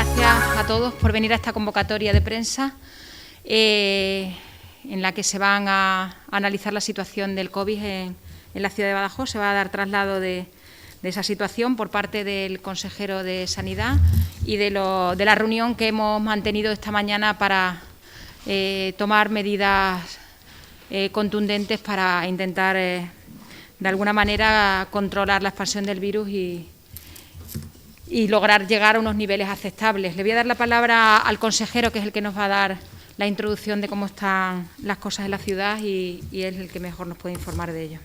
gracias a todos por venir a esta convocatoria de prensa en la que se van a analizar la situación del COVID en la ciudad de Badajoz. Se va a dar traslado de esa situación por parte del consejero de Sanidad y de la reunión que hemos mantenido esta mañana para tomar medidas contundentes para intentar de alguna manera controlar la expansión del virus y lograr llegar a unos niveles aceptables. Le voy a dar la palabra al consejero, que es el que nos va a dar la introducción de cómo están las cosas en la ciudad y es el que mejor nos puede informar de ello.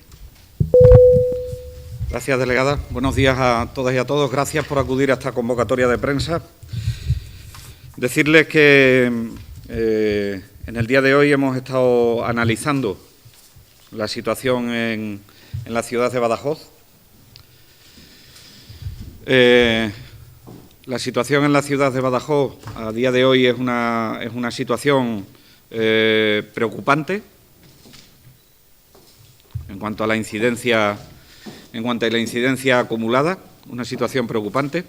Gracias, delegada. Buenos días a todas y a todos. Gracias por acudir a esta convocatoria de prensa. Decirles que en el día de hoy hemos estado analizando la situación en la ciudad de Badajoz. La situación en la ciudad de Badajoz a día de hoy es una situación preocupante en cuanto a la incidencia acumulada, una situación preocupante.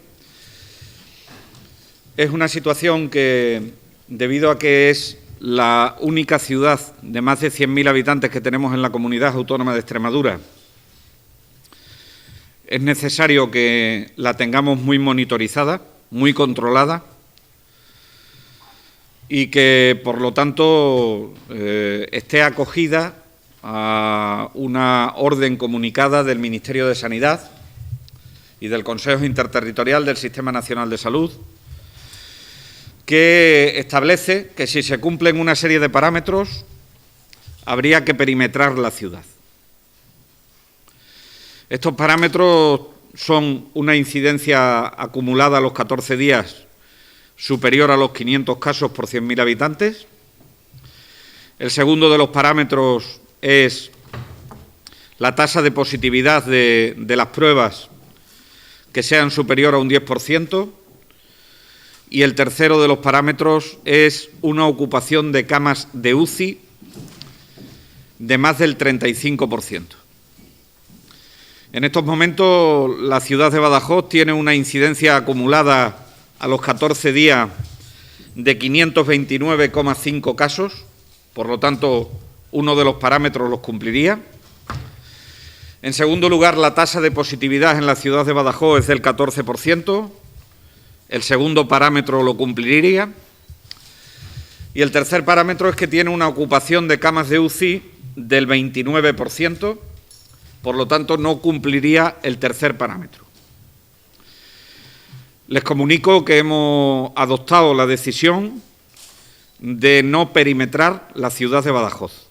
Es una situación que, debido a que es la única ciudad de más de 100.000 habitantes que tenemos en la Comunidad Autónoma de Extremadura, es necesario que la tengamos muy monitorizada, muy controlada y que, por lo tanto, esté acogida a una orden comunicada del Ministerio de Sanidad y del Consejo Interterritorial del Sistema Nacional de Salud, que establece que si se cumplen una serie de parámetros habría que perimetrar la ciudad. Estos parámetros son una incidencia acumulada a los 14 días superior a los 500 casos por 100.000 habitantes. El segundo de los parámetros es la tasa de positividad de las pruebas que sean superior a un 10%. Y el tercero de los parámetros es una ocupación de camas de UCI de más del 35%. En estos momentos, la ciudad de Badajoz tiene una incidencia acumulada a los 14 días de 529,5 casos, por lo tanto, uno de los parámetros los cumpliría. En segundo lugar, la tasa de positividad en la ciudad de Badajoz es del 14%, el segundo parámetro lo cumpliría. Y el tercer parámetro es que tiene una ocupación de camas de UCI del 29%, por lo tanto, no cumpliría el tercer parámetro. Les comunico que hemos adoptado la decisión de no perimetrar la ciudad de Badajoz.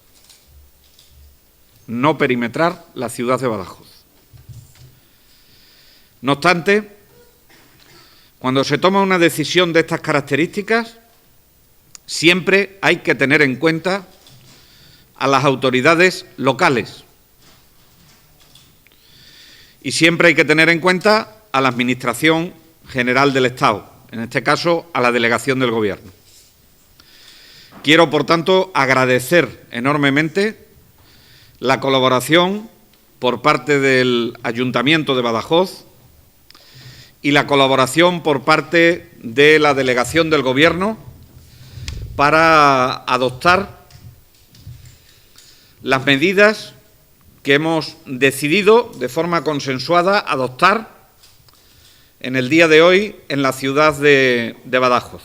No perimetrar la ciudad de Badajoz. No obstante, cuando se toma una decisión de estas características, siempre hay que tener en cuenta a las autoridades locales. Y siempre hay que tener en cuenta a la Administración General del Estado, en este caso a la Delegación del Gobierno. Quiero, por tanto, agradecer enormemente la colaboración por parte del Ayuntamiento de Badajoz y la colaboración por parte de la Delegación del Gobierno para adoptar las medidas que hemos decidido de forma consensuada adoptar en el día de hoy en la ciudad de Badajoz.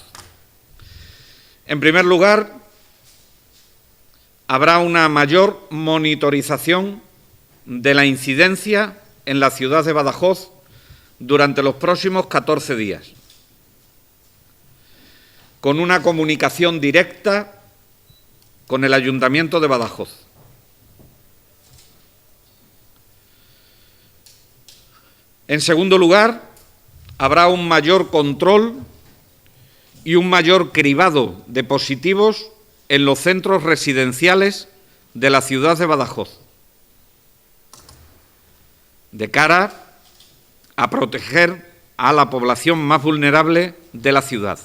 En primer lugar, habrá una mayor monitorización de la incidencia en la ciudad de Badajoz durante los próximos 14 días, con una comunicación directa con el Ayuntamiento de Badajoz. En segundo lugar, habrá un mayor control y un mayor cribado de positivos en los centros residenciales de la ciudad de Badajoz, de cara a proteger a la población más vulnerable de la ciudad.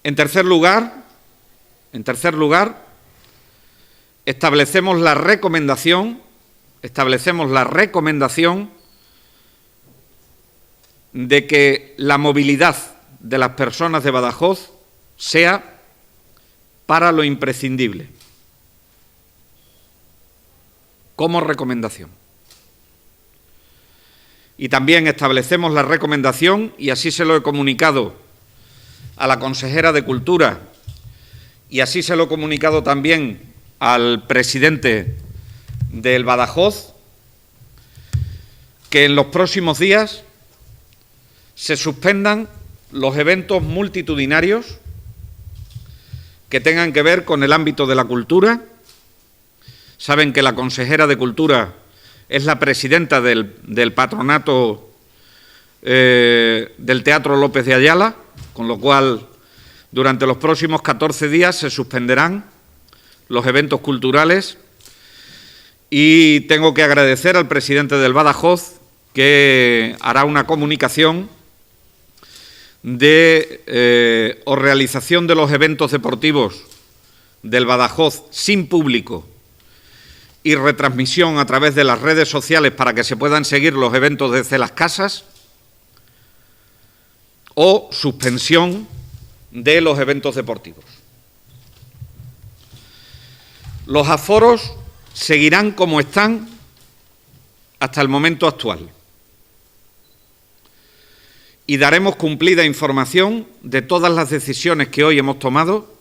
En tercer lugar, establecemos la recomendación de que la movilidad de las personas de Badajoz sea para lo imprescindible, como recomendación. Y también establecemos la recomendación, y así se lo he comunicado a la consejera de Cultura, y así se lo he comunicado también al presidente del Badajoz, que en los próximos días se suspendan los eventos multitudinarios que tengan que ver con el ámbito de la cultura. Saben que la consejera de Cultura es la presidenta del patronato del Teatro López de Ayala, con lo cual durante los próximos 14 días se suspenderán los eventos culturales, y tengo que agradecer al presidente del Badajoz, que hará una comunicación de o realización de los eventos deportivos del Badajoz sin público y retransmisión a través de las redes sociales para que se puedan seguir los eventos desde las casas, o suspensión de los eventos deportivos. Los aforos seguirán como están hasta el momento actual, y daremos cumplida información de todas las decisiones que hoy hemos tomado,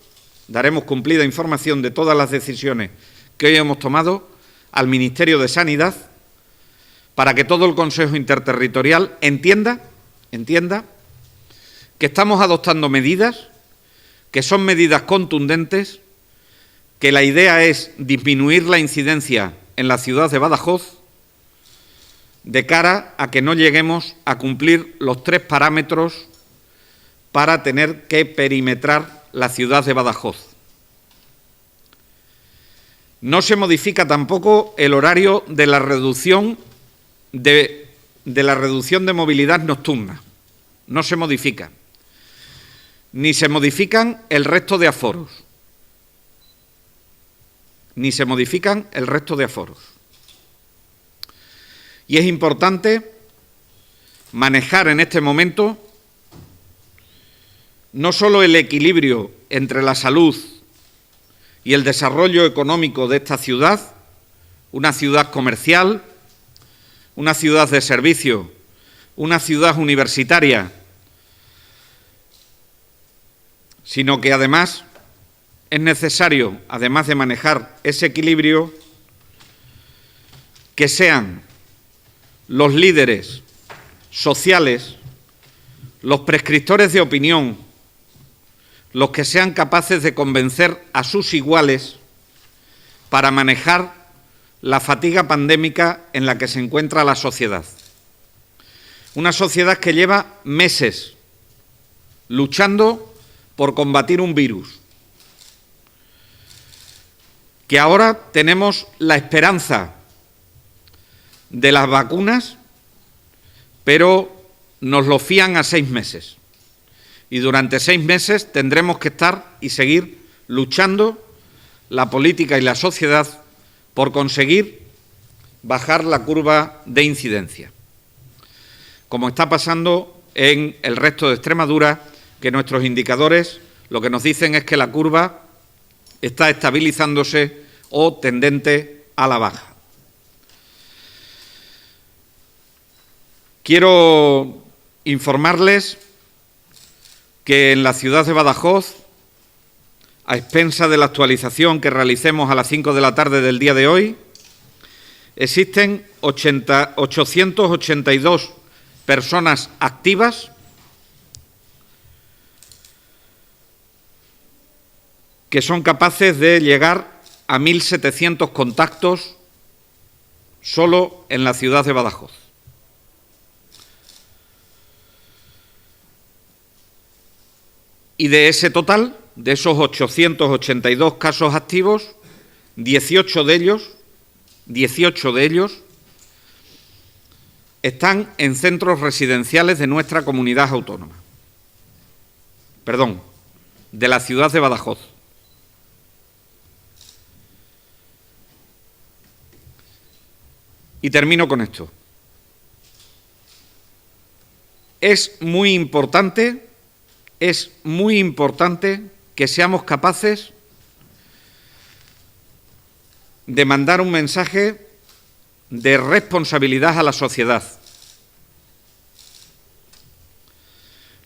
al Ministerio de Sanidad, para que todo el Consejo Interterritorial entienda que estamos adoptando medidas, que son medidas contundentes, que la idea es disminuir la incidencia en la ciudad de Badajoz de cara a que no lleguemos a cumplir los 3 parámetros para tener que perimetrar la ciudad de Badajoz. No se modifica tampoco el horario de la reducción de movilidad nocturna. No se modifica. Ni se modifican el resto de aforos. Y es importante manejar en este momento no solo el equilibrio entre la salud y el desarrollo económico de esta ciudad, una ciudad comercial, una ciudad de servicio, una ciudad universitaria, sino que además es necesario, además de manejar ese equilibrio, que sean los líderes sociales, los prescriptores de opinión, los que sean capaces de convencer a sus iguales para manejar la fatiga pandémica en la que se encuentra la sociedad. Una sociedad que lleva meses luchando por combatir un virus, que ahora tenemos la esperanza de las vacunas, pero nos lo fían a 6 meses. Y durante 6 meses tendremos que estar y seguir luchando la política y la sociedad por conseguir bajar la curva de incidencia, como está pasando en el resto de Extremadura, que nuestros indicadores lo que nos dicen es que la curva está estabilizándose o tendente a la baja. Quiero informarles que en la ciudad de Badajoz, a expensa de la actualización que realicemos a las 5 de la tarde del día de hoy, existen 882 personas activas que son capaces de llegar a 1.700 contactos solo en la ciudad de Badajoz. Y de ese total, de esos 882 casos activos, 18 de ellos están en centros residenciales de nuestra comunidad autónoma. Perdón, de la ciudad de Badajoz. Y termino con esto. es muy importante que seamos capaces de mandar un mensaje de responsabilidad a la sociedad.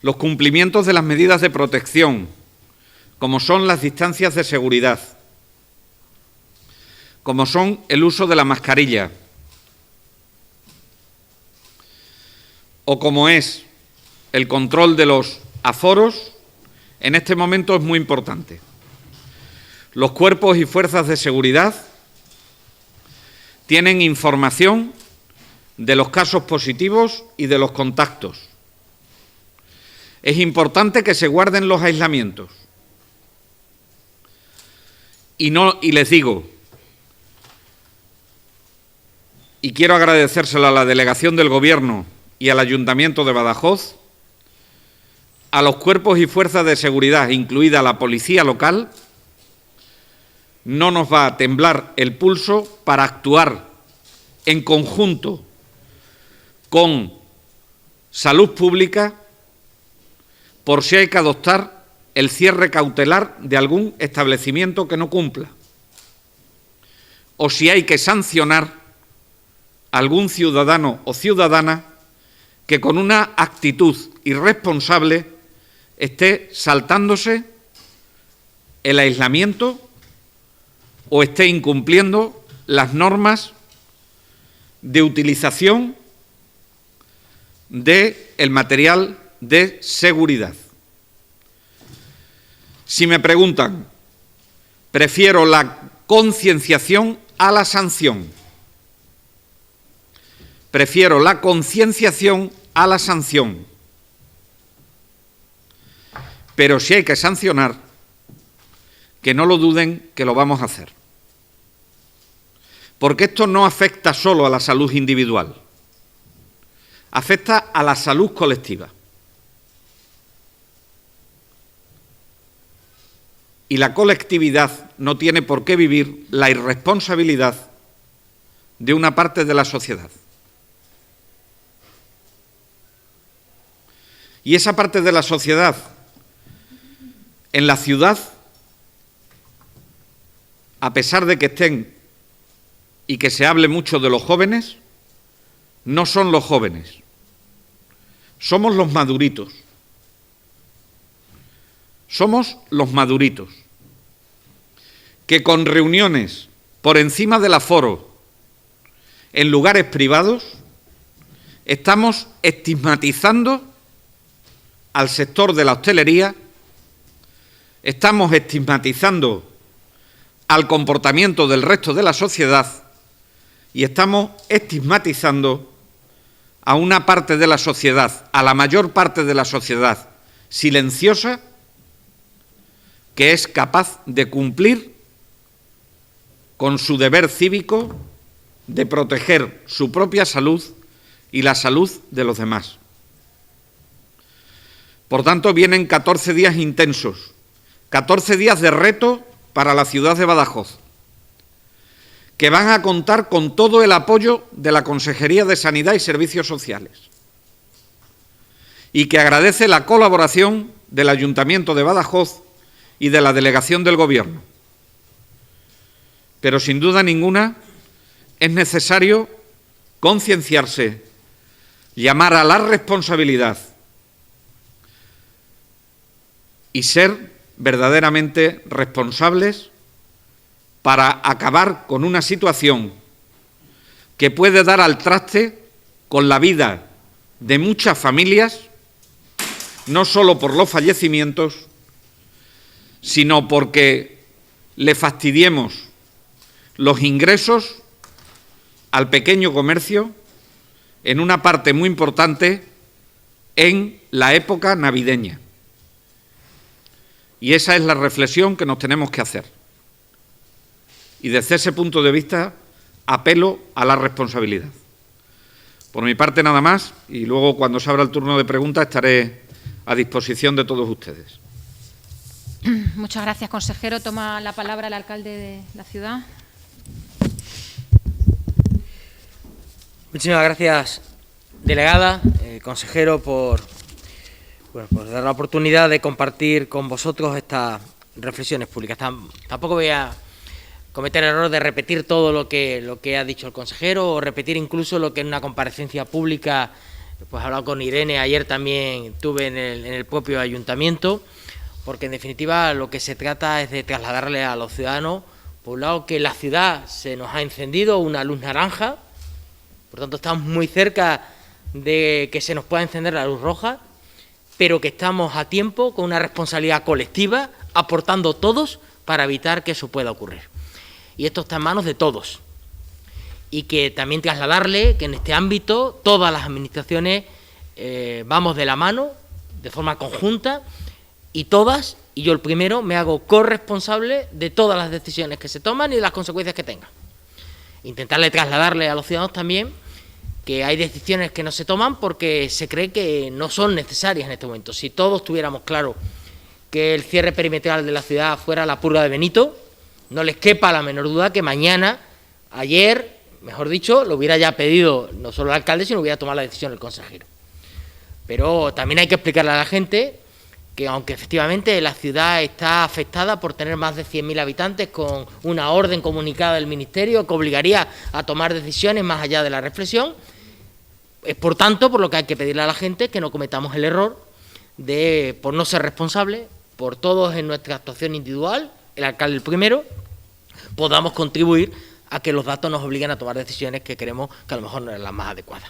Los cumplimientos de las medidas de protección, como son las distancias de seguridad, como son el uso de la mascarilla, o como es el control de los aforos, en este momento es muy importante. Los cuerpos y fuerzas de seguridad tienen información de los casos positivos y de los contactos. Es importante que se guarden los aislamientos. Y les digo, y quiero agradecérselo a la delegación del Gobierno y al Ayuntamiento de Badajoz, a los cuerpos y fuerzas de seguridad, incluida la policía local, no nos va a temblar el pulso para actuar en conjunto con Salud Pública por si hay que adoptar el cierre cautelar de algún establecimiento que no cumpla, o si hay que sancionar a algún ciudadano o ciudadana que con una actitud irresponsable esté saltándose el aislamiento o esté incumpliendo las normas de utilización del material de seguridad. Si me preguntan, prefiero la concienciación a la sanción. Prefiero la concienciación a la sanción. Pero si hay que sancionar, que no lo duden que lo vamos a hacer. Porque esto no afecta solo a la salud individual, afecta a la salud colectiva. Y la colectividad no tiene por qué vivir la irresponsabilidad de una parte de la sociedad. Y esa parte de la sociedad, en la ciudad, a pesar de que estén y que se hable mucho de los jóvenes, no son los jóvenes, somos los maduritos. Somos los maduritos, que con reuniones por encima del aforo en lugares privados estamos estigmatizando al sector de la hostelería, estamos estigmatizando al comportamiento del resto de la sociedad y estamos estigmatizando a una parte de la sociedad, a la mayor parte de la sociedad silenciosa, que es capaz de cumplir con su deber cívico de proteger su propia salud y la salud de los demás. Por tanto, vienen 14 días intensos, 14 días de reto para la ciudad de Badajoz, que van a contar con todo el apoyo de la Consejería de Sanidad y Servicios Sociales, y que agradece la colaboración del Ayuntamiento de Badajoz y de la delegación del Gobierno. Pero sin duda ninguna es necesario concienciarse, llamar a la responsabilidad y ser verdaderamente responsables para acabar con una situación que puede dar al traste con la vida de muchas familias, no solo por los fallecimientos, sino porque le fastidiemos los ingresos al pequeño comercio en una parte muy importante en la época navideña. Y esa es la reflexión que nos tenemos que hacer. Y desde ese punto de vista apelo a la responsabilidad. Por mi parte nada más, y luego cuando se abra el turno de preguntas estaré a disposición de todos ustedes. Muchas gracias, consejero. Toma la palabra el alcalde de la ciudad. Muchísimas gracias, delegada, consejero, por dar la oportunidad de compartir con vosotros estas reflexiones públicas. Tampoco voy a cometer el error de repetir todo lo que ha dicho el consejero, o repetir incluso lo que en una comparecencia pública, pues he hablado con Irene, ayer también tuve en el propio ayuntamiento, porque en definitiva lo que se trata es de trasladarle a los ciudadanos, por un lado, que la ciudad se nos ha encendido una luz naranja, por tanto estamos muy cerca de que se nos pueda encender la luz roja, pero que estamos a tiempo, con una responsabilidad colectiva, aportando todos para evitar que eso pueda ocurrir. Y esto está en manos de todos. Y que también trasladarle que en este ámbito todas las administraciones vamos de la mano, de forma conjunta, y todas, y yo el primero, me hago corresponsable de todas las decisiones que se toman y de las consecuencias que tengan. Intentarle trasladarle a los ciudadanos también que hay decisiones que no se toman porque se cree que no son necesarias en este momento. Si todos tuviéramos claro que el cierre perimetral de la ciudad fuera la purga de Benito, no les quepa la menor duda que mañana, ayer, mejor dicho, lo hubiera ya pedido no solo el alcalde, sino hubiera tomado la decisión el consejero. Pero también hay que explicarle a la gente que aunque efectivamente la ciudad está afectada por tener más de 100.000 habitantes, con una orden comunicada del Ministerio que obligaría a tomar decisiones más allá de la reflexión, es por tanto por lo que hay que pedirle a la gente que no cometamos el error de, por no ser responsables, por todos en nuestra actuación individual, el alcalde el primero, podamos contribuir a que los datos nos obliguen a tomar decisiones que creemos que a lo mejor no eran las más adecuadas.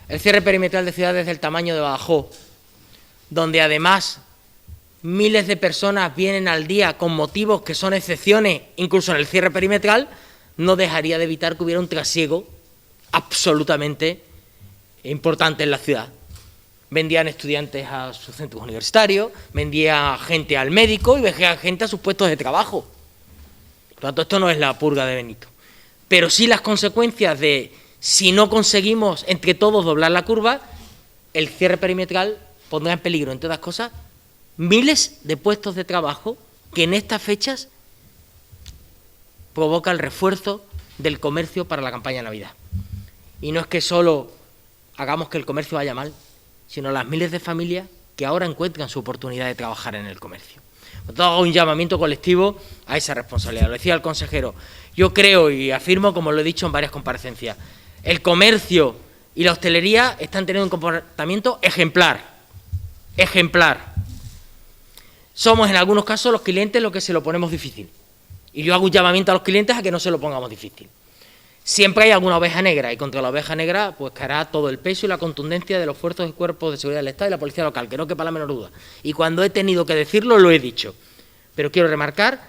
El cierre perimetral de ciudades del tamaño de Badajoz, donde además miles de personas vienen al día con motivos que son excepciones, incluso en el cierre perimetral, no dejaría de evitar que hubiera un trasiego absolutamente importante en la ciudad. Vendían estudiantes a sus centros universitarios, vendía gente al médico y vendía gente a sus puestos de trabajo. Por lo tanto, esto no es la purga de Benito. Pero sí las consecuencias de, si no conseguimos entre todos doblar la curva, el cierre perimetral pondrá en peligro, entre otras cosas, miles de puestos de trabajo que en estas fechas provoca el refuerzo del comercio para la campaña de Navidad. Y no es que solo hagamos que el comercio vaya mal, sino las miles de familias que ahora encuentran su oportunidad de trabajar en el comercio. Por tanto, hago un llamamiento colectivo a esa responsabilidad. Lo decía el consejero, yo creo y afirmo, como lo he dicho en varias comparecencias, el comercio y la hostelería están teniendo un comportamiento ejemplar. Somos en algunos casos los clientes los que se lo ponemos difícil. Y yo hago un llamamiento a los clientes a que no se lo pongamos difícil. Siempre hay alguna oveja negra, y contra la oveja negra pues caerá todo el peso y la contundencia de los fuerzas y cuerpos de seguridad del Estado y la policía local, que no quepa la menor duda. Y cuando he tenido que decirlo, lo he dicho. Pero quiero remarcar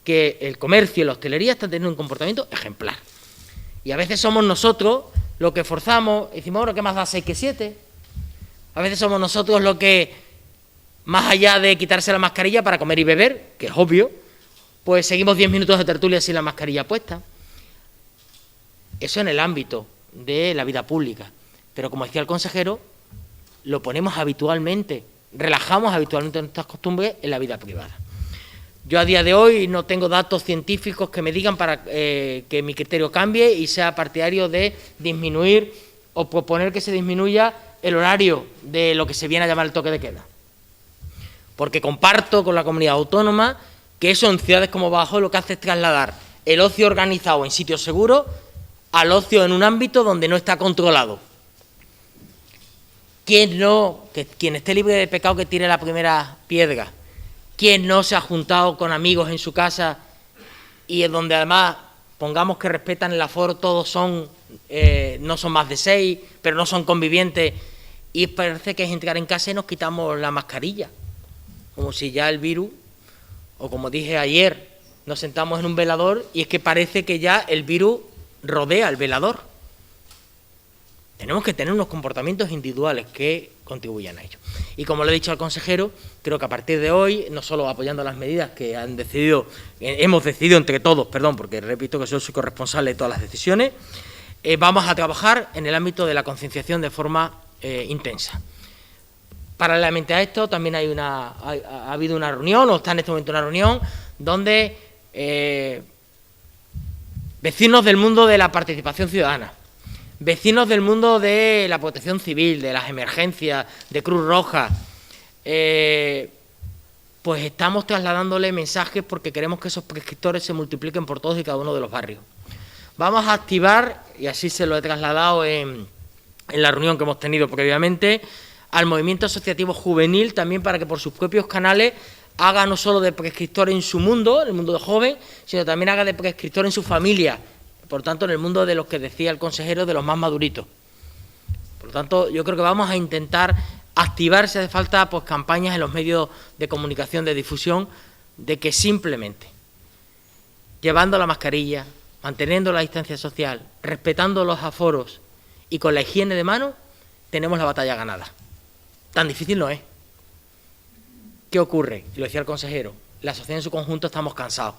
que el comercio y la hostelería están teniendo un comportamiento ejemplar. Y a veces somos nosotros los que forzamos, y decimos, bueno, ¿qué más da 6 que 7? A veces somos nosotros los que, más allá de quitarse la mascarilla para comer y beber, que es obvio, pues seguimos 10 minutos de tertulia sin la mascarilla puesta. Eso en el ámbito de la vida pública. Pero como decía el consejero, lo ponemos habitualmente, relajamos habitualmente nuestras costumbres en la vida privada. Yo a día de hoy no tengo datos científicos que me digan para que mi criterio cambie y sea partidario de disminuir o proponer que se disminuya el horario de lo que se viene a llamar el toque de queda. Porque comparto con la comunidad autónoma que eso en ciudades como Badajoz lo que hace es trasladar el ocio organizado en sitios seguros al ocio en un ámbito donde no está controlado. Quien esté libre de pecado que tire la primera piedra. Quien no se ha juntado con amigos en su casa y en donde además pongamos que respetan el aforo, todos son, no son más de 6, pero no son convivientes, y parece que es entrar en casa y nos quitamos la mascarilla, como si ya el virus, o como dije ayer, nos sentamos en un velador y es que parece que ya el virus rodea el velador. Tenemos que tener unos comportamientos individuales que contribuyan a ello. Y como lo he dicho al consejero, creo que a partir de hoy, no solo apoyando las medidas que hemos decidido entre todos, porque repito que soy corresponsable de todas las decisiones, vamos a trabajar en el ámbito de la concienciación de forma intensa. Paralelamente a esto, también ha habido una reunión, o está en este momento una reunión, donde vecinos del mundo de la participación ciudadana, vecinos del mundo de la protección civil, de las emergencias, de Cruz Roja, pues estamos trasladándole mensajes porque queremos que esos prescriptores se multipliquen por todos y cada uno de los barrios. Vamos a activar, y así se lo he trasladado en la reunión que hemos tenido previamente, al movimiento asociativo juvenil también para que por sus propios canales haga no solo de prescriptor en su mundo, en el mundo de joven, sino también haga de prescriptor en su familia, por tanto en el mundo de los que decía el consejero, de los más maduritos. Por lo tanto, yo creo que vamos a intentar activar, si hace falta, pues campañas en los medios de comunicación, de difusión, de que simplemente llevando la mascarilla, manteniendo la distancia social, respetando los aforos y con la higiene de manos, tenemos la batalla ganada. Tan difícil no es. ¿Qué ocurre? Y lo decía el consejero, la sociedad en su conjunto estamos cansados.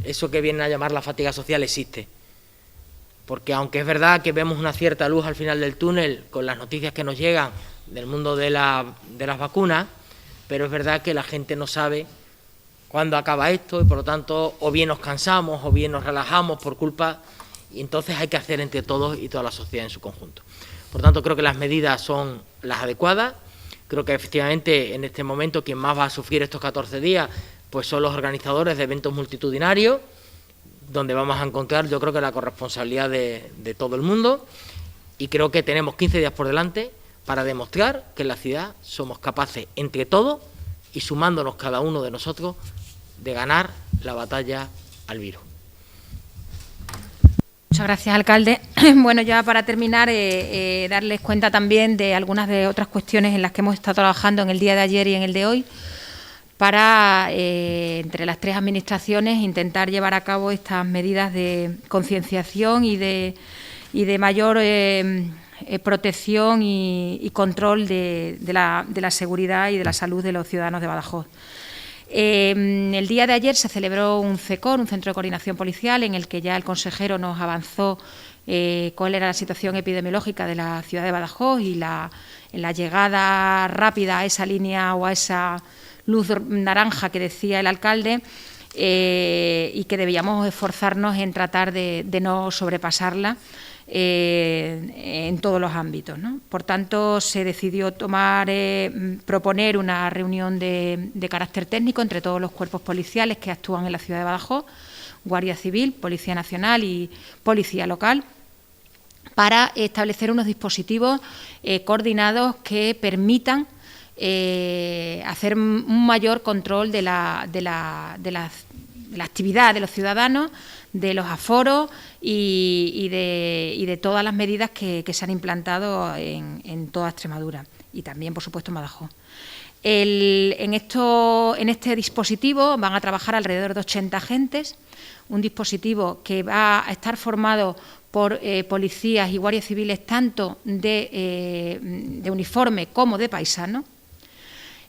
Eso que vienen a llamar la fatiga social existe. Porque aunque es verdad que vemos una cierta luz al final del túnel con las noticias que nos llegan del mundo de las vacunas, pero es verdad que la gente no sabe cuándo acaba esto y por lo tanto o bien nos cansamos o bien nos relajamos por culpa, y entonces hay que hacer entre todos y toda la sociedad en su conjunto. Por tanto, creo que las medidas son las adecuadas. Creo que efectivamente en este momento quien más va a sufrir estos 14 días pues son los organizadores de eventos multitudinarios, donde vamos a encontrar, yo creo que la corresponsabilidad de todo el mundo, y creo que tenemos 15 días por delante para demostrar que en la ciudad somos capaces entre todos y sumándonos cada uno de nosotros de ganar la batalla al virus. Muchas gracias, alcalde. Bueno, ya para terminar, darles cuenta también de algunas de otras cuestiones en las que hemos estado trabajando en el día de ayer y en el de hoy, para, entre las tres administraciones, intentar llevar a cabo estas medidas de concienciación y de mayor protección y control de la seguridad y de la salud de los ciudadanos de Badajoz. El día de ayer se celebró un CECOR, un Centro de Coordinación Policial, en el que ya el consejero nos avanzó cuál era la situación epidemiológica de la ciudad de Badajoz y la llegada rápida a esa línea o a esa luz naranja que decía el alcalde, y que debíamos esforzarnos en tratar de no sobrepasarla en todos los ámbitos, ¿no? Por tanto, se decidió proponer una reunión de carácter técnico entre todos los cuerpos policiales que actúan en la ciudad de Badajoz, Guardia Civil, Policía Nacional y Policía Local, para establecer unos dispositivos coordinados que permitan hacer un mayor control de la actividad de los ciudadanos, de los aforos y de todas las medidas que se han implantado en toda Extremadura y también, por supuesto, en Badajoz. En este dispositivo van a trabajar alrededor de 80 agentes, un dispositivo que va a estar formado por policías y guardias civiles tanto de uniforme como de paisano.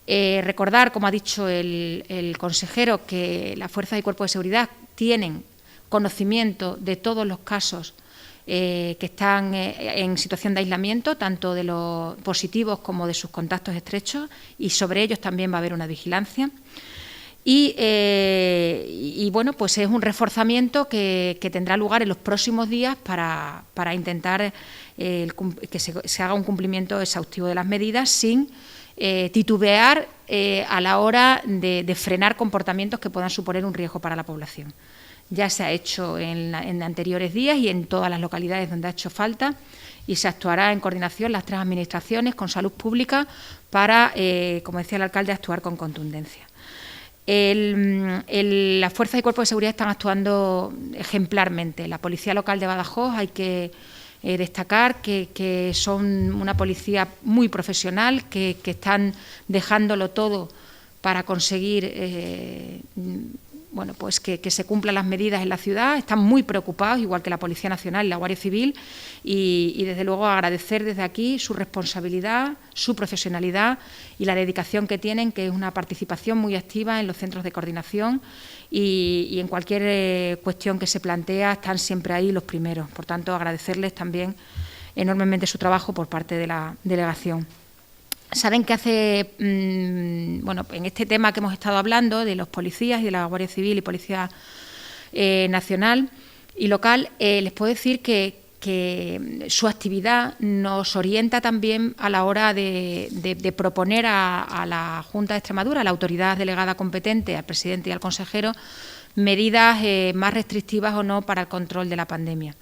Recordar, como ha dicho el consejero, que las fuerzas y cuerpos de seguridad tienen conocimiento de todos los casos que están en situación de aislamiento, tanto de los positivos como de sus contactos estrechos, y sobre ellos también va a haber una vigilancia. Y bueno, pues es un reforzamiento que tendrá lugar en los próximos días para intentar que se haga un cumplimiento exhaustivo de las medidas sin titubear a la hora de frenar comportamientos que puedan suponer un riesgo para la población. Ya se ha hecho en anteriores días y en todas las localidades donde ha hecho falta, y se actuará en coordinación las tres administraciones con salud pública para, como decía el alcalde, actuar con contundencia. Las fuerzas y cuerpos de seguridad están actuando ejemplarmente. La Policía Local de Badajoz, hay que destacar que son una policía muy profesional, que están dejándolo todo para conseguir bueno, pues que se cumplan las medidas en la ciudad. Están muy preocupados, igual que la Policía Nacional y la Guardia Civil, y desde luego agradecer desde aquí su responsabilidad, su profesionalidad y la dedicación que tienen, que es una participación muy activa en los centros de coordinación y en cualquier cuestión que se plantea están siempre ahí los primeros. Por tanto, agradecerles también enormemente su trabajo por parte de la delegación. Saben que bueno, en este tema que hemos estado hablando de los policías y de la Guardia Civil y Policía Nacional y Local, les puedo decir que que su actividad nos orienta también a la hora de proponer a la Junta de Extremadura, a la autoridad delegada competente, al presidente y al consejero, medidas más restrictivas o no para el control de la pandemia.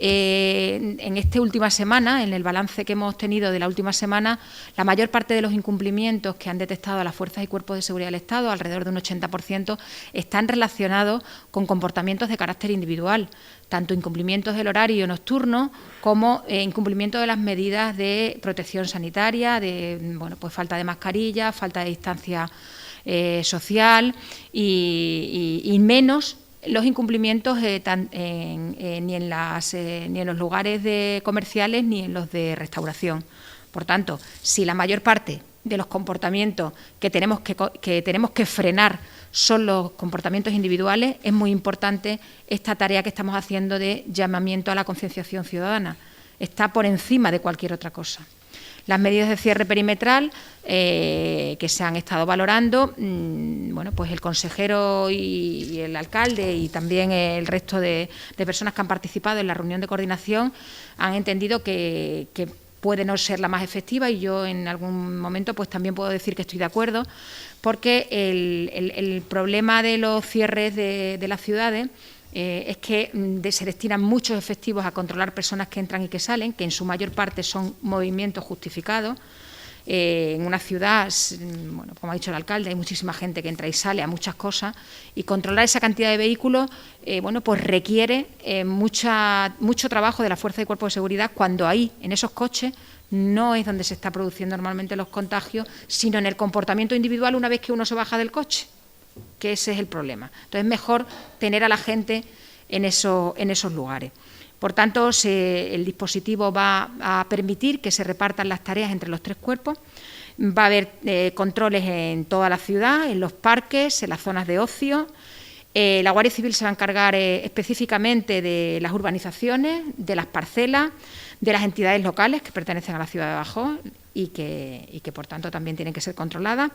En esta última semana, en el balance que hemos tenido de la última semana, la mayor parte de los incumplimientos que han detectado las fuerzas y cuerpos de seguridad del Estado, alrededor de un 80%, están relacionados con comportamientos de carácter individual, tanto incumplimientos del horario nocturno como incumplimiento de las medidas de protección sanitaria, de pues falta de mascarilla, falta de distancia social y menos los incumplimientos ni en los lugares comerciales ni en los de restauración. Por tanto, si la mayor parte de los comportamientos que tenemos que frenar son los comportamientos individuales, es muy importante esta tarea que estamos haciendo de llamamiento a la concienciación ciudadana. Está por encima de cualquier otra cosa. Las medidas de cierre perimetral que se han estado valorando, pues el consejero y el alcalde y también el resto de personas que han participado en la reunión de coordinación han entendido que puede no ser la más efectiva, y yo en algún momento pues también puedo decir que estoy de acuerdo, porque el problema de los cierres de las ciudades es que se destinan muchos efectivos a controlar personas que entran y que salen, que en su mayor parte son movimientos justificados. En una ciudad, como ha dicho el alcalde, hay muchísima gente que entra y sale a muchas cosas, y controlar esa cantidad de vehículos pues requiere mucho trabajo de la Fuerza y Cuerpo de Seguridad, cuando ahí, en esos coches, no es donde se está produciendo normalmente los contagios, sino en el comportamiento individual una vez que uno se baja del coche, que ese es el problema. Entonces, es mejor tener a la gente en esos lugares. Por tanto, el dispositivo va a permitir que se repartan las tareas entre los tres cuerpos. Va a haber controles en toda la ciudad, en los parques, en las zonas de ocio. La Guardia Civil se va a encargar específicamente de las urbanizaciones, de las parcelas, de las entidades locales que pertenecen a la ciudad de Badajoz y que por tanto también tienen que ser controladas,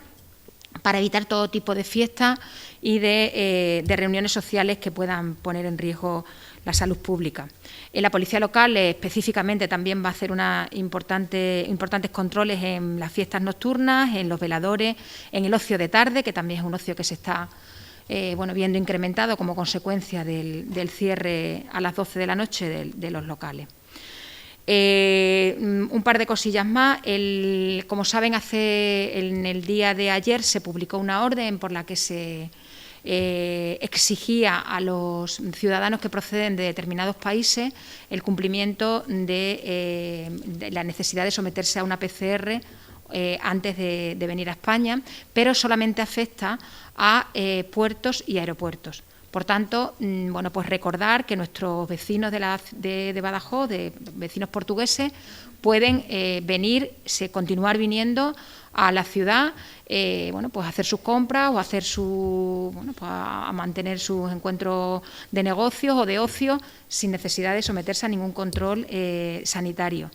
para evitar todo tipo de fiestas y de reuniones sociales que puedan poner en riesgo la salud pública. La Policía Local específicamente también va a hacer importantes controles en las fiestas nocturnas, en los veladores, en el ocio de tarde, que también es un ocio que se está viendo incrementado como consecuencia del cierre a las 12 de la noche de los locales. Un par de cosillas más. Como saben, en el día de ayer se publicó una orden por la que se exigía a los ciudadanos que proceden de determinados países el cumplimiento de la necesidad de someterse a una PCR antes de venir a España, pero solamente afecta a puertos y aeropuertos. Por tanto, pues recordar que nuestros vecinos de Badajoz, de vecinos portugueses, pueden continuar viniendo a la ciudad, pues a hacer sus compras o a mantener sus encuentros de negocios o de ocio sin necesidad de someterse a ningún control sanitario.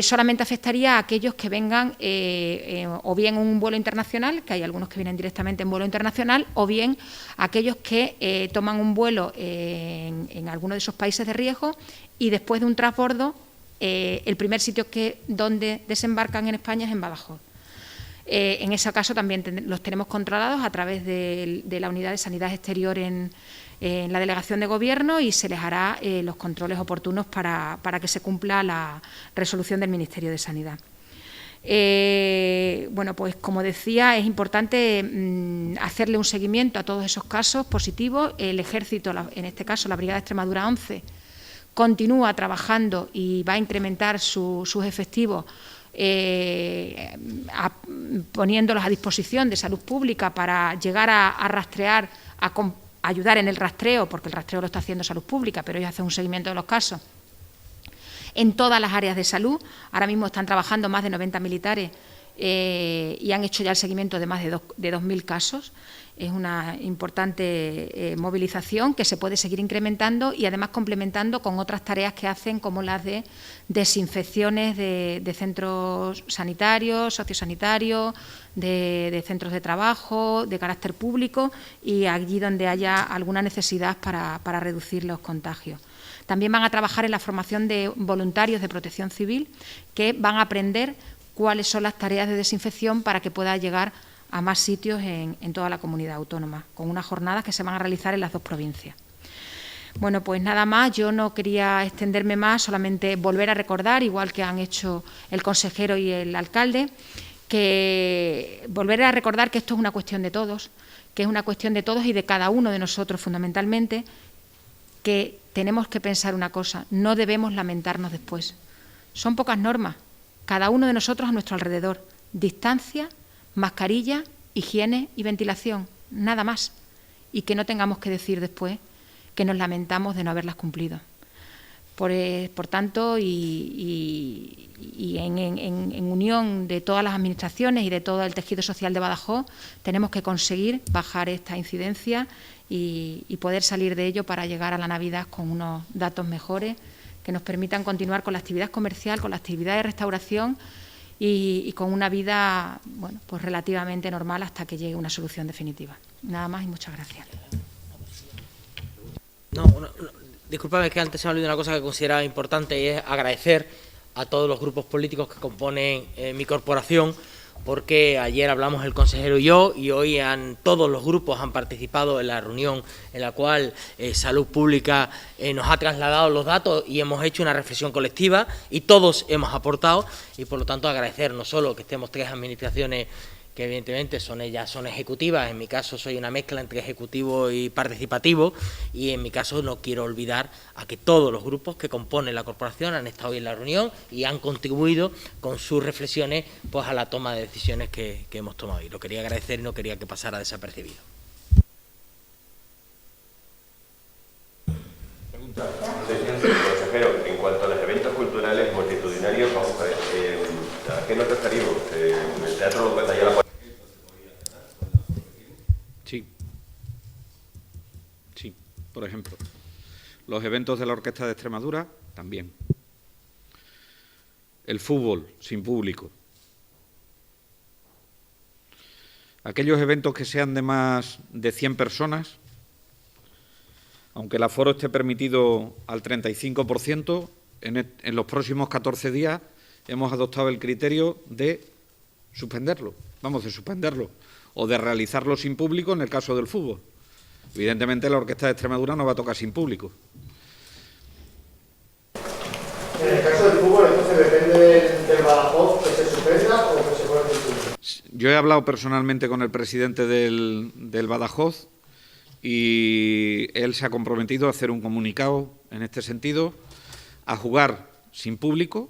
Solamente afectaría a aquellos que vengan o bien en un vuelo internacional, que hay algunos que vienen directamente en vuelo internacional, o bien aquellos que toman un vuelo en alguno de esos países de riesgo y después de un transbordo, el primer sitio donde desembarcan en España es en Badajoz. En ese caso también los tenemos controlados a través de la Unidad de Sanidad Exterior en la Delegación de Gobierno, y se les hará los controles oportunos para que se cumpla la resolución del Ministerio de Sanidad. Pues como decía, es importante hacerle un seguimiento a todos esos casos positivos. El Ejército, en este caso la Brigada de Extremadura 11, continúa trabajando y va a incrementar sus efectivos, poniéndolos a disposición de salud pública para llegar a rastrear, ayudar en el rastreo, porque el rastreo lo está haciendo salud pública, pero ellos hacen un seguimiento de los casos en todas las áreas de salud. Ahora mismo están trabajando más de 90 militares y han hecho ya el seguimiento de más de 2.000 casos. Es una importante movilización que se puede seguir incrementando y además complementando con otras tareas que hacen, como las de desinfecciones de centros sanitarios, sociosanitarios, de centros de trabajo, de carácter público, y allí donde haya alguna necesidad para reducir los contagios. También van a trabajar en la formación de voluntarios de Protección Civil que van a aprender cuáles son las tareas de desinfección para que pueda llegar a más sitios en toda la comunidad autónoma, con unas jornadas que se van a realizar en las 2 provincias. Bueno, pues nada más, yo no quería extenderme más, solamente volver a recordar, igual que han hecho el consejero y el alcalde, que volver a recordar que esto es una cuestión de todos, que es una cuestión de todos y de cada uno de nosotros fundamentalmente, que tenemos que pensar una cosa, no debemos lamentarnos después. Son pocas normas, cada uno de nosotros a nuestro alrededor, distancia, mascarilla, higiene y ventilación, nada más, y que no tengamos que decir después que nos lamentamos de no haberlas cumplido. Por tanto, y en unión de todas las administraciones y de todo el tejido social de Badajoz, tenemos que conseguir bajar esta incidencia y poder salir de ello para llegar a la Navidad con unos datos mejores que nos permitan continuar con la actividad comercial, con la actividad de restauración y con una vida, bueno, pues relativamente normal hasta que llegue una solución definitiva. Nada más y muchas gracias. Disculpad, es que antes se me ha olvidado una cosa que consideraba importante y es agradecer a todos los grupos políticos que componen mi corporación, porque ayer hablamos el consejero y yo, y hoy todos los grupos han participado en la reunión en la cual Salud Pública nos ha trasladado los datos y hemos hecho una reflexión colectiva y todos hemos aportado, y por lo tanto agradecer no solo que estemos 3 administraciones que evidentemente son ejecutivas, en mi caso soy una mezcla entre ejecutivo y participativo, y en mi caso no quiero olvidar a que todos los grupos que componen la corporación han estado hoy en la reunión y han contribuido con sus reflexiones pues a la toma de decisiones que hemos tomado, y lo quería agradecer y no quería que pasara desapercibido. Pregunta. Consejero, en cuanto a los eventos culturales multitudinarios, vamos a ver, ¿a qué nos referimos? ¿El teatro lo cuenta ya la... Sí, por ejemplo. Los eventos de la Orquesta de Extremadura, también. El fútbol, sin público. Aquellos eventos que sean de más de 100 personas, aunque el aforo esté permitido al 35%, en los próximos 14 días hemos adoptado el criterio de suspenderlo, o de realizarlo sin público en el caso del fútbol. Evidentemente la Orquesta de Extremadura no va a tocar sin público. En el caso del fútbol, entonces depende del Badajoz que se suspenda o que se pueda cumplir. Yo he hablado personalmente con el presidente del Badajoz y él se ha comprometido a hacer un comunicado en este sentido, a jugar sin público,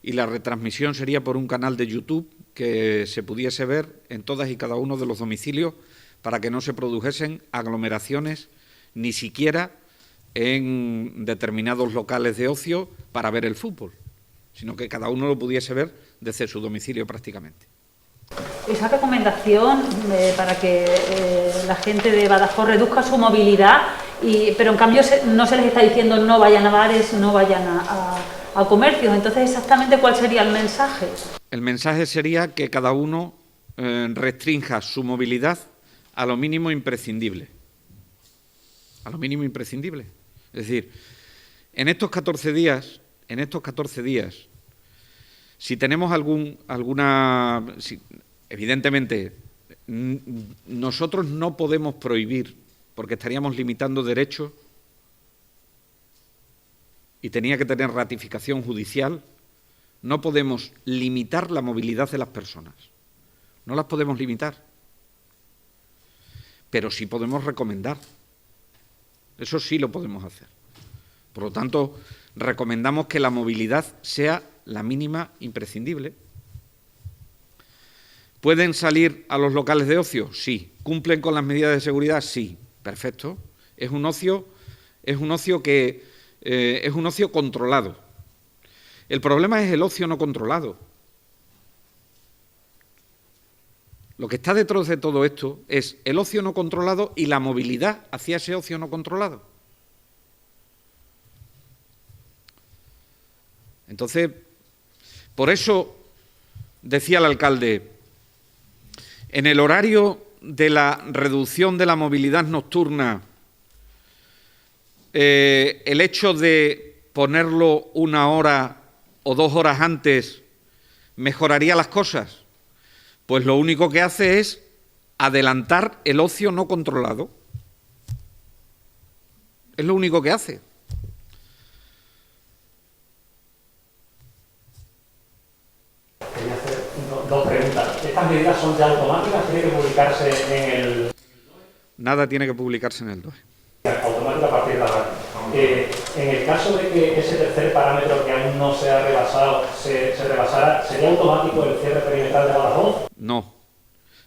y la retransmisión sería por un canal de YouTube que se pudiese ver en todas y cada uno de los domicilios para que no se produjesen aglomeraciones ni siquiera en determinados locales de ocio para ver el fútbol, sino que cada uno lo pudiese ver desde su domicilio prácticamente. Esa recomendación para que la gente de Badajoz reduzca su movilidad, pero en cambio no se les está diciendo no vayan a bares, no vayan a comercios. Entonces, ¿exactamente cuál sería el mensaje? El mensaje sería que cada uno restrinja su movilidad a lo mínimo imprescindible. A lo mínimo imprescindible. Es decir, en estos 14 días, si tenemos evidentemente, nosotros no podemos prohibir, porque estaríamos limitando derechos y tenía que tener ratificación judicial. No podemos limitar la movilidad de las personas, no las podemos limitar, pero sí podemos recomendar, eso sí lo podemos hacer. Por lo tanto, recomendamos que la movilidad sea la mínima imprescindible. ¿Pueden salir a los locales de ocio? Sí. ¿Cumplen con las medidas de seguridad? Sí. Perfecto. Es un ocio controlado. El problema es el ocio no controlado. Lo que está detrás de todo esto es el ocio no controlado y la movilidad hacia ese ocio no controlado. Entonces, por eso decía el alcalde, en el horario de la reducción de la movilidad nocturna el hecho de ponerlo 1 hora o 2 horas antes mejoraría las cosas. Pues lo único que hace es adelantar el ocio no controlado. Es lo único que hace. Quería hacer dos preguntas. ¿Estas medidas son ya automáticas? ¿Tiene que publicarse en el...? Nada tiene que publicarse en el DOE. Automática a partir de ahora. En el caso de que ese tercer parámetro que aún no se ha rebasado se rebasara, ¿sería automático el cierre perimetral de Badajoz? No.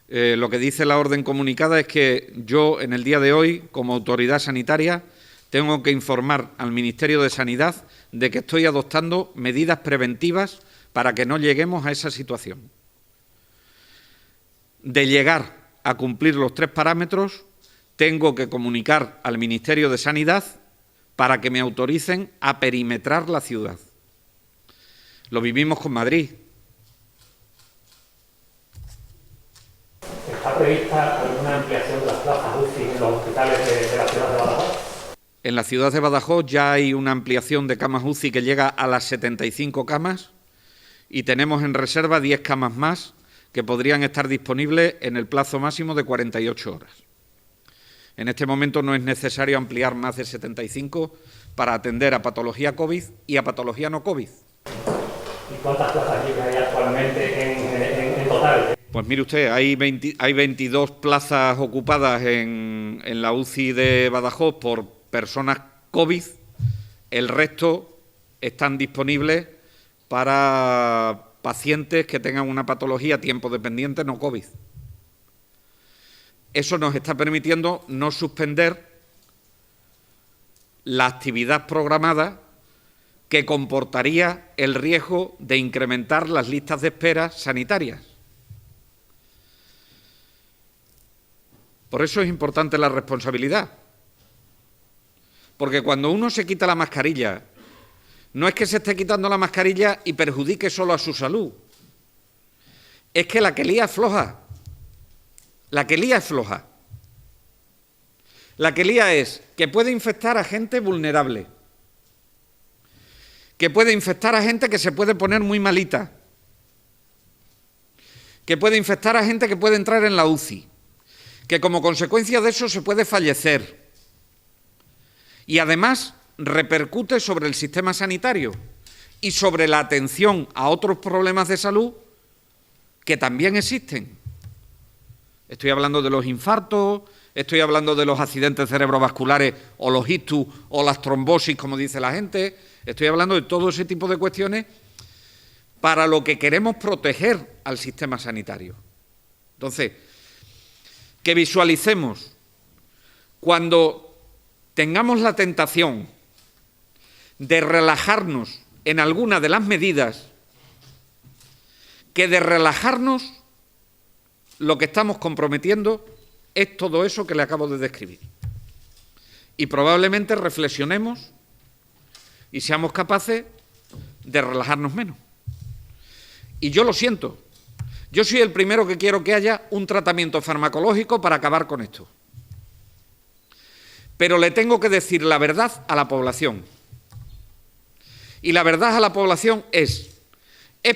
Lo que dice la orden comunicada es que yo, en el día de hoy, como autoridad sanitaria, tengo que informar al Ministerio de Sanidad de que estoy adoptando medidas preventivas para que no lleguemos a esa situación. De llegar a cumplir los 3 parámetros, tengo que comunicar al Ministerio de Sanidad para que me autoricen a perimetrar la ciudad. Lo vivimos con Madrid. ¿Está prevista alguna ampliación de las plazas UCI en los hospitales de la ciudad de Badajoz? En la ciudad de Badajoz ya hay una ampliación de camas UCI que llega a las 75 camas y tenemos en reserva 10 camas más que podrían estar disponibles en el plazo máximo de 48 horas. En este momento no es necesario ampliar más de 75 para atender a patología COVID y a patología no COVID. ¿Y cuántas plazas libres hay actualmente en total? Pues mire usted, hay 22 plazas ocupadas en la UCI de Badajoz por personas COVID. El resto están disponibles para pacientes que tengan una patología tiempo dependiente no COVID. Eso nos está permitiendo no suspender la actividad programada que comportaría el riesgo de incrementar las listas de espera sanitarias. Por eso es importante la responsabilidad. Porque cuando uno se quita la mascarilla, no es que se esté quitando la mascarilla y perjudique solo a su salud. Es que la que lía es floja. La que lía es floja. La que lía es que puede infectar a gente vulnerable, que puede infectar a gente que se puede poner muy malita, que puede infectar a gente que puede entrar en la UCI, que como consecuencia de eso se puede fallecer y además repercute sobre el sistema sanitario y sobre la atención a otros problemas de salud que también existen. Estoy hablando de los infartos, estoy hablando de los accidentes cerebrovasculares o los ictus o las trombosis, como dice la gente. Estoy hablando de todo ese tipo de cuestiones para lo que queremos proteger al sistema sanitario. Entonces, que visualicemos cuando tengamos la tentación de relajarnos en alguna de las medidas, que de relajarnos lo que estamos comprometiendo es todo eso que le acabo de describir. Y probablemente reflexionemos y seamos capaces de relajarnos menos. Y yo lo siento. Yo soy el primero que quiero que haya un tratamiento farmacológico para acabar con esto. Pero le tengo que decir la verdad a la población. Y la verdad a la población es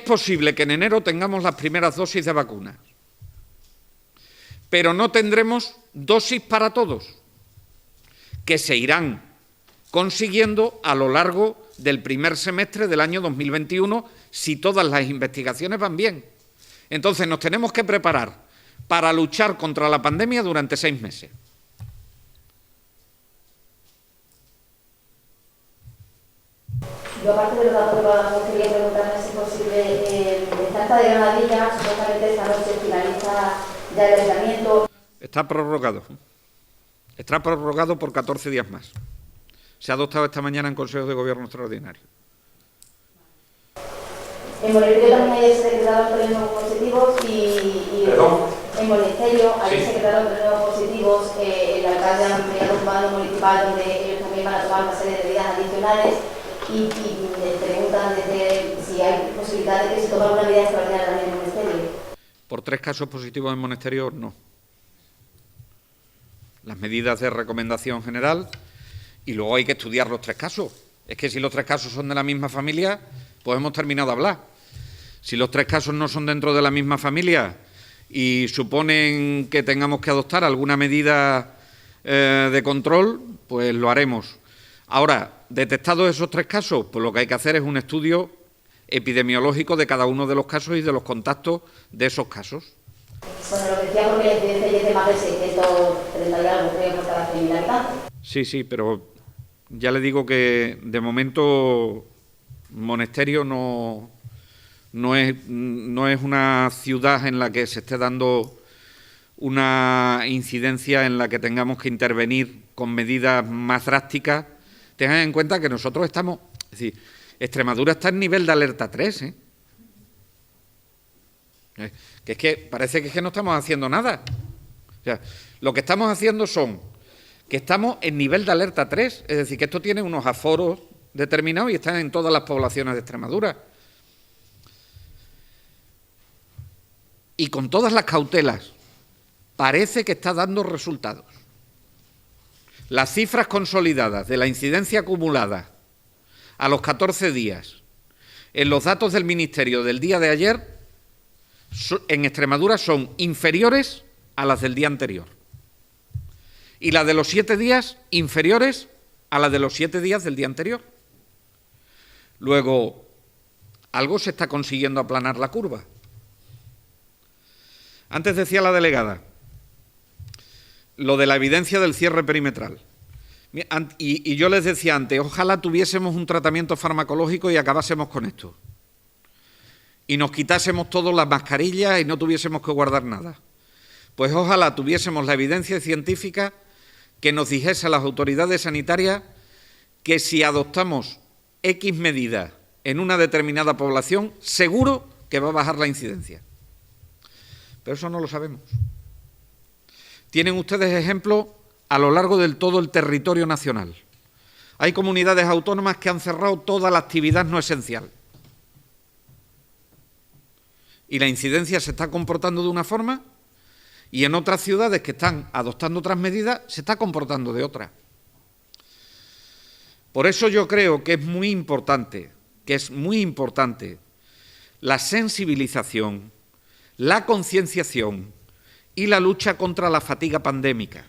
posible que en enero tengamos las primeras dosis de vacunas, pero no tendremos dosis para todos, que se irán consiguiendo a lo largo del primer semestre del año 2021 si todas las investigaciones van bien. Entonces nos tenemos que preparar para luchar contra la pandemia durante 6 meses. Yo, aparte de los datos de Badajoz, quería preguntarme si es posible, el Planta de Granadilla, supuestamente esta noche finaliza ya el aislamiento. Está prorrogado. Está prorrogado por 14 días más. Se ha adoptado esta mañana en Consejo de Gobierno Extraordinario. En Monasterio también hay secretado 3 nuevos positivos y en Monasterio hay secretado 3 nuevos positivos. El alcalde ha ampliado un mando municipal donde ellos también van a tomar una serie de medidas adicionales y preguntan si hay posibilidad de que se tome alguna medida extraordinaria también en Monasterio. Por 3 casos positivos en Monasterio, no. Las medidas de recomendación general Y luego hay que estudiar los 3 casos. Es que si los 3 casos son de la misma familia, pues hemos terminado de hablar. Si los 3 casos no son dentro de la misma familia y suponen que tengamos que adoptar alguna medida de control, pues lo haremos. Ahora, detectados esos 3 casos, pues lo que hay que hacer es un estudio epidemiológico de cada uno de los casos y de los contactos de esos casos. Bueno, lo que decía porque la incidencia ya es de más de 630 y algo, creo, por cada 100.000 habitantes. Sí, pero ya le digo que de momento Monesterio no es una ciudad en la que se esté dando una incidencia en la que tengamos que intervenir con medidas más drásticas. Tengan en cuenta que nosotros estamos, es decir, Extremadura está en nivel de alerta 3, que es que parece que es que no estamos haciendo nada. O sea, lo que estamos haciendo son que estamos en nivel de alerta 3, es decir, que esto tiene unos aforos determinados y están en todas las poblaciones de Extremadura. Y con todas las cautelas, parece que está dando resultados. Las cifras consolidadas de la incidencia acumulada a los 14 días en los datos del Ministerio del día de ayer en Extremadura son inferiores a las del día anterior. Y las de los 7 días inferiores a las de los 7 días del día anterior. Luego, algo se está consiguiendo aplanar la curva. Antes decía la delegada lo de la evidencia del cierre perimetral. Y yo les decía antes, ojalá tuviésemos un tratamiento farmacológico y acabásemos con esto. Y nos quitásemos todas las mascarillas y no tuviésemos que guardar nada. Pues ojalá tuviésemos la evidencia científica que nos dijese a las autoridades sanitarias que si adoptamos X medidas en una determinada población, seguro que va a bajar la incidencia. Pero eso no lo sabemos. Tienen ustedes ejemplos a lo largo de todo el territorio nacional. Hay comunidades autónomas que han cerrado toda la actividad no esencial. Y la incidencia se está comportando de una forma y en otras ciudades que están adoptando otras medidas se está comportando de otra. Por eso yo creo que es muy importante la sensibilización, la concienciación y la lucha contra la fatiga pandémica.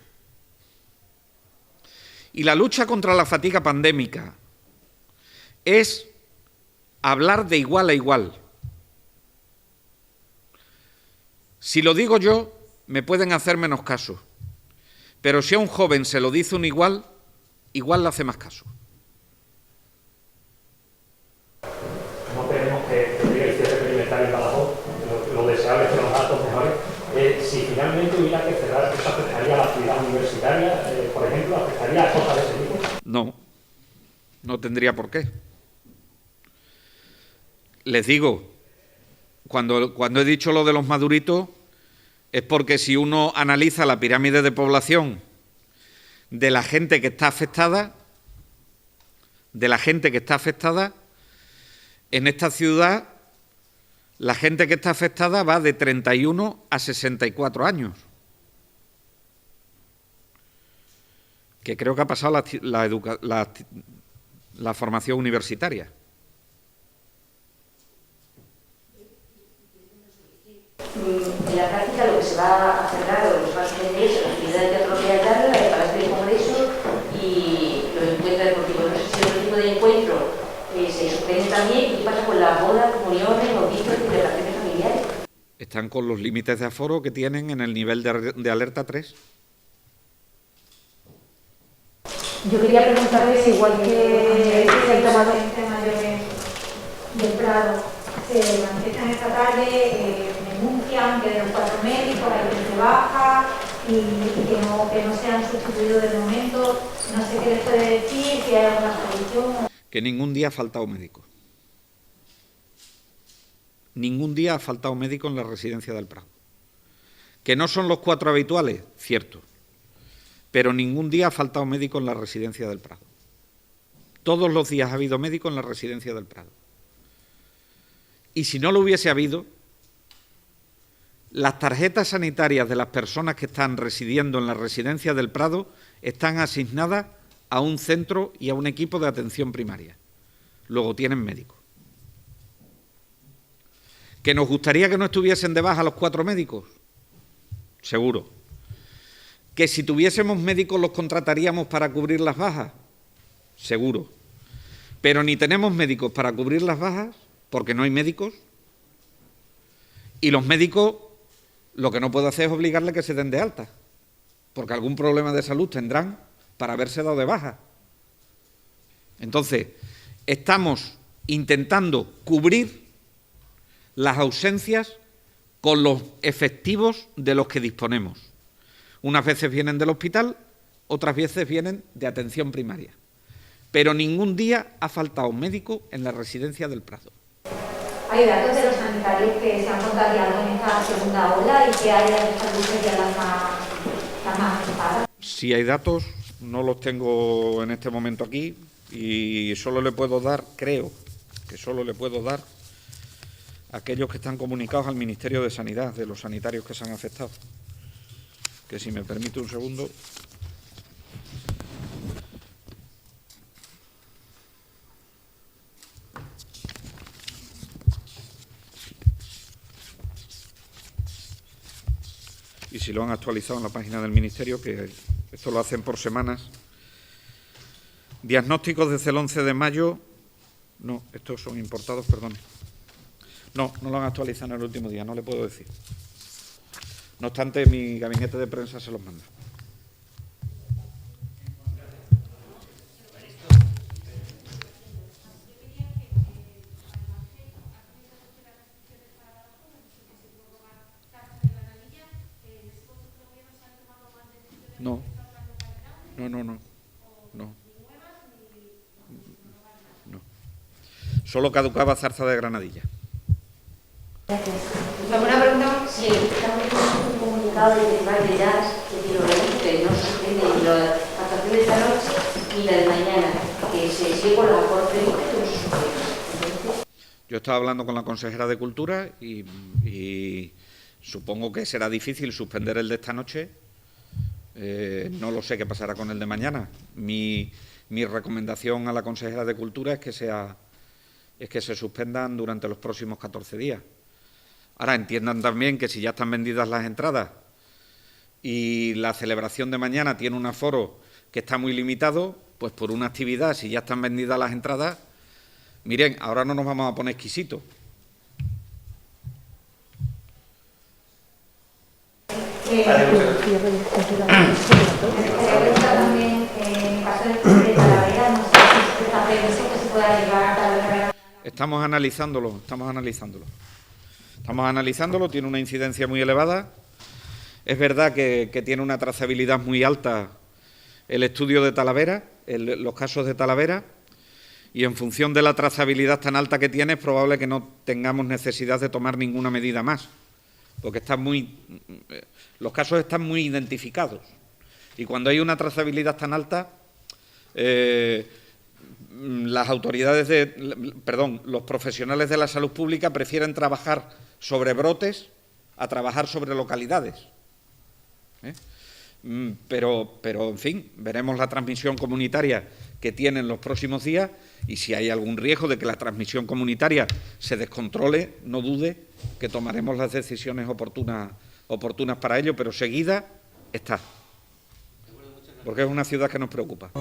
Y la lucha contra la fatiga pandémica es hablar de igual a igual. Si lo digo yo, me pueden hacer menos caso, pero si a un joven se lo dice un igual le hace más caso. No queremos que llegue el cierre perimetral en Badajoz, lo deseable es que los datos mejores. Si finalmente hubiera que cerrar, ¿eso afectaría a la actividad universitaria, por ejemplo? ¿Afectaría a cosas de ese tipo? No tendría por qué. Les digo, cuando he dicho lo de los maduritos, es porque si uno analiza la pirámide de población de la gente que está afectada, en esta ciudad, la gente que está afectada va de 31 a 64 años. Que creo que ha pasado la formación universitaria. En la práctica lo que se va a cerrar o lo que se va a suspender es la actividad de teatro teatral, la de Palacio del Congreso y los encuentros deportivos. No sé si otro tipo de encuentro se suspende también y qué pasa con las bodas, comuniones, bautizos y celebraciones familiares. Están con los límites de aforo que tienen en el nivel de alerta 3. Yo quería preguntarles, igual que el tema del Prado, se manifiestan esta tarde, denuncian que de los 4 médicos hay que se baja y que no se han sustituido de momento. No sé qué les puede decir, si hay alguna solución. Que ningún día ha faltado médico. Ningún día ha faltado médico en la residencia del Prado. Que no son los 4 habituales, cierto, pero ningún día ha faltado médico en la residencia del Prado. Todos los días ha habido médico en la residencia del Prado. Y si no lo hubiese habido, las tarjetas sanitarias de las personas que están residiendo en la residencia del Prado están asignadas a un centro y a un equipo de atención primaria. Luego tienen médicos. ¿Que nos gustaría que no estuviesen de baja los 4 médicos? Seguro. ¿Que si tuviésemos médicos los contrataríamos para cubrir las bajas? Seguro. Pero ni tenemos médicos para cubrir las bajas, porque no hay médicos, y los médicos lo que no puedo hacer es obligarles que se den de alta, porque algún problema de salud tendrán para haberse dado de baja. Entonces, estamos intentando cubrir las ausencias con los efectivos de los que disponemos. Unas veces vienen del hospital, otras veces vienen de atención primaria. Pero ningún día ha faltado un médico en la residencia del Prado. Hay datos de los sanitarios que se han contagiado en esta segunda ola y que hay de salud serían las más afectadas. Si hay datos, no los tengo en este momento aquí y solo le puedo dar, creo que solo le puedo dar a aquellos que están comunicados al Ministerio de Sanidad, de los sanitarios que se han afectado. Que si me permite un segundo. Y si lo han actualizado en la página del Ministerio, que esto lo hacen por semanas. Diagnósticos desde el 11 de mayo. No, estos son importados, perdón. No lo han actualizado en el último día, no le puedo decir. No obstante, mi gabinete de prensa se los manda. No. Solo caducaba Zarza de Granadilla. ¿Alguna pregunta? Sí, estamos viendo un comunicado de Festival de Jazz que no se suspende la actuación de esta noche y la de mañana, que se sigue con los aforos previstos y no se suspende. Yo estaba hablando con la consejera de Cultura y supongo que será difícil suspender el de esta noche. No lo sé qué pasará con el de mañana. Mi recomendación a la consejera de Cultura es que se suspendan durante los próximos 14 días. Ahora, entiendan también que si ya están vendidas las entradas y la celebración de mañana tiene un aforo que está muy limitado, pues por una actividad, si ya están vendidas las entradas, miren, ahora no nos vamos a poner exquisitos. Estamos analizándolo. Tiene una incidencia muy elevada. Es verdad que tiene una trazabilidad muy alta el estudio de Talavera, los casos de Talavera, y en función de la trazabilidad tan alta que tiene es probable que no tengamos necesidad de tomar ninguna medida más, porque los casos están muy identificados. Y cuando hay una trazabilidad tan alta, los profesionales de la salud pública prefieren trabajar sobre brotes a trabajar sobre localidades. Pero, en fin, veremos la transmisión comunitaria que tiene en los próximos días y si hay algún riesgo de que la transmisión comunitaria se descontrole, no dude que tomaremos las decisiones oportunas para ello, pero seguida está, porque es una ciudad que nos preocupa.